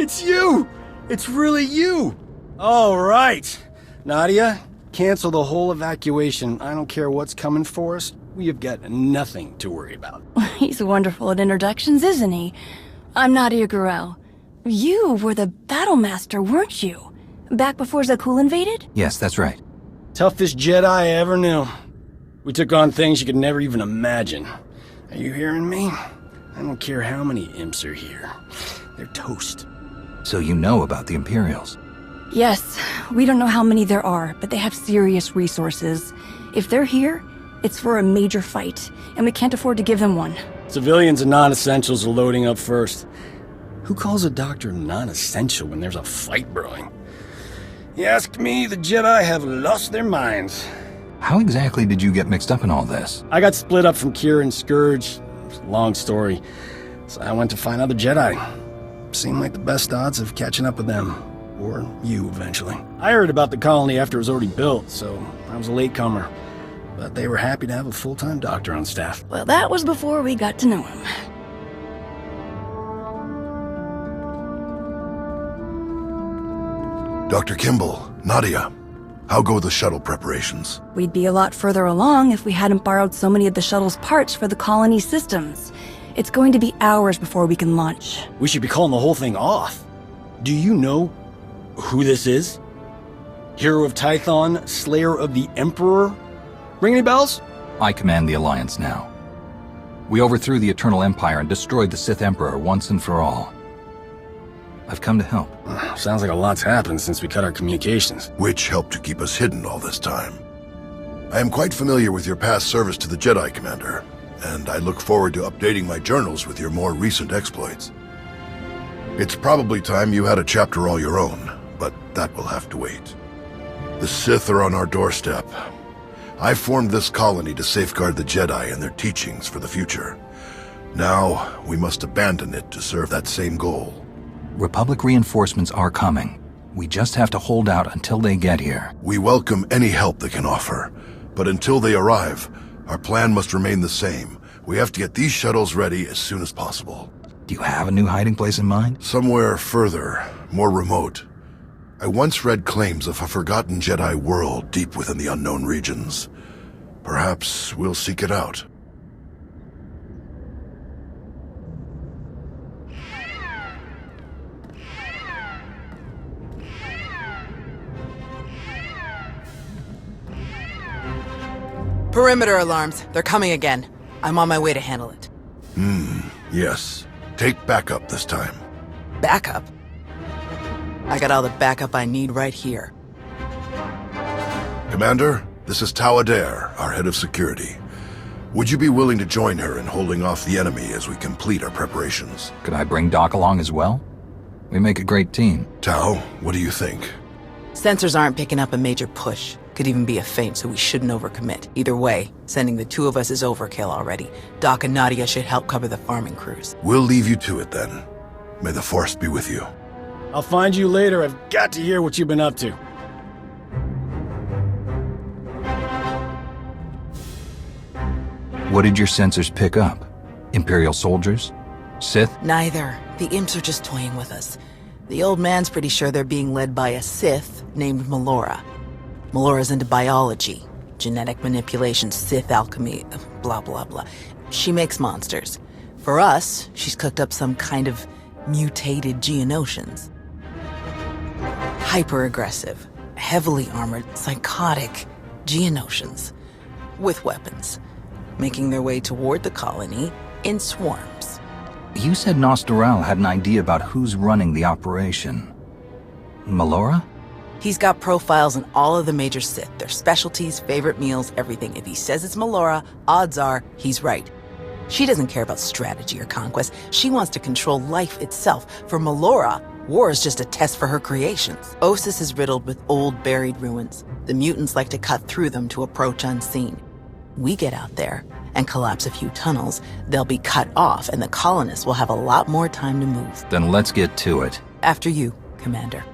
It's you! It's really you! All right. Nadia, cancel the whole evacuation. I don't care what's coming for us. We have got nothing to worry about. He's wonderful at introductions, isn't he? I'm Nadia Dural. You were the battle master, weren't you? Back before Zakul invaded? Yes, that's right. Toughest Jedi I ever knew. We took on things you could never even imagine. Are you hearing me? I don't care how many imps are here. They're toast. So you know about the Imperials? Yes, we don't know how many there are, but they have serious resources. If they're here, it's for a major fight, and we can't afford to give them one. Civilians and non-essentials are loading up first. Who calls a doctor non-essential when there's a fight brewing? You ask me, the Jedi have lost their minds. How exactly did you get mixed up in all this? I got split up from Kira and Scourge. It's a long story. So I went to find other Jedi. Seemed like the best odds of catching up with them. Or you, eventually. I heard about the colony after it was already built, so I was a latecomer. But they were happy to have a full-time doctor on staff. Well, that was before we got to know him. Dr. Kimball, Nadia, how go the shuttle preparations? We'd be a lot further along if we hadn't borrowed so many of the shuttle's parts for the colony systems. It's going to be hours before we can launch. We should be calling the whole thing off. Do you know who this is? Hero of Tython, Slayer of the Emperor? Ring any bells? I command the Alliance now. We overthrew the Eternal Empire and destroyed the Sith Emperor once and for all. I've come to help. Sounds like a lot's happened since we cut our communications. Which helped to keep us hidden all this time. I am quite familiar with your past service to the Jedi, Commander, and I look forward to updating my journals with your more recent exploits. It's probably time you had a chapter all your own, but that will have to wait. The Sith are on our doorstep. I formed this colony to safeguard the Jedi and their teachings for the future. Now, we must abandon it to serve that same goal. Republic reinforcements are coming. We just have to hold out until they get here. We welcome any help they can offer, but until they arrive, our plan must remain the same. We have to get these shuttles ready as soon as possible. Do you have a new hiding place in mind? Somewhere further, more remote. I once read claims of a forgotten Jedi world deep within the unknown regions. Perhaps we'll seek it out. Perimeter alarms. They're coming again. I'm on my way to handle it. Yes. Take backup this time. Backup? I got all the backup I need right here. Commander, this is Tau Adair, our head of security. Would you be willing to join her in holding off the enemy as we complete our preparations? Could I bring Doc along as well? We make a great team. Tau, what do you think? Sensors aren't picking up a major push. Could even be a feint, so we shouldn't overcommit. Either way, sending the two of us is overkill already. Doc and Nadia should help cover the farming crews. We'll leave you to it then. May the Force be with you. I'll find you later. I've got to hear what you've been up to. What did your sensors pick up? Imperial soldiers? Sith? Neither. The imps are just toying with us. The old man's pretty sure they're being led by a Sith named Melora. Melora's into biology, genetic manipulation, Sith alchemy, blah blah blah. She makes monsters. For us, she's cooked up some kind of mutated Geonosians. Hyper-aggressive, heavily armored, psychotic Geonosians. With weapons. Making their way toward the colony in swarms. You said Gnost Dural had an idea about who's running the operation. Melora? He's got profiles on all of the major Sith, their specialties, favorite meals, everything. If he says it's Melora, odds are he's right. She doesn't care about strategy or conquest. She wants to control life itself. For Melora, war is just a test for her creations. Ossus is riddled with old, buried ruins. The mutants like to cut through them to approach unseen. We get out there and collapse a few tunnels, they'll be cut off and the colonists will have a lot more time to move. Then let's get to it. After you, Commander.